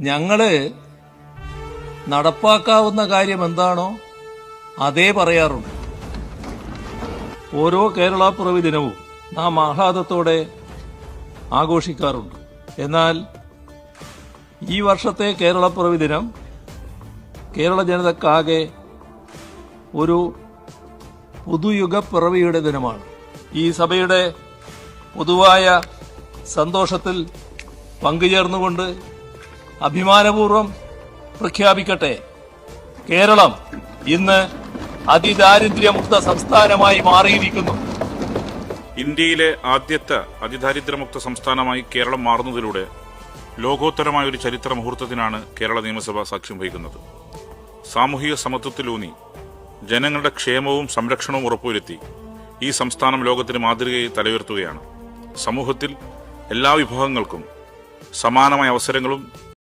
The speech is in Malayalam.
ഞങ്ങള് നടപ്പാക്കാവുന്ന കാര്യം എന്താണോ അതേ പറയാറുണ്ട്. ഓരോ കേരളപ്പിറവി ദിനവും നാം ആഹ്ലാദത്തോടെ ആഘോഷിക്കാറുണ്ട്. എന്നാൽ ഈ വർഷത്തെ കേരളപ്പിറവി ദിനം കേരള ജനതക്കാകെ ഒരു പുതുയുഗപ്പിറവിയുടെ ദിനമാണ്. ഈ സഭയുടെ പൊതുവായ സന്തോഷത്തിൽ പങ്കുചേർന്നുകൊണ്ട് അഭിമാനപൂർവ്വം പ്രഖ്യാപിക്കട്ടെ, കേരളം ഇന്ന് അതിദാരിദ്ര്യമുക്ത സംസ്ഥാനമായി മാറിയിരിക്കുന്നു. ഇന്ത്യയിലെ ആദ്യത്തെ അതിദാരിദ്ര്യമുക്ത സംസ്ഥാനമായി കേരളം മാറുന്നതിലൂടെ ലോകോത്തരമായ ഒരു ചരിത്ര മുഹൂർത്തത്തിനാണ് കേരള നിയമസഭ സാക്ഷ്യം വഹിക്കുന്നത്. സാമൂഹിക സമത്വത്തിലൂന്നി ജനങ്ങളുടെ ക്ഷേമവും സംരക്ഷണവും ഉറപ്പുവരുത്തി ഈ സംസ്ഥാനം ലോകത്തിന് മാതൃകയായി തലയുയർത്തുകയാണ്. സമൂഹത്തിൽ എല്ലാ വിഭാഗങ്ങൾക്കും സമാനമായ അവസരങ്ങളും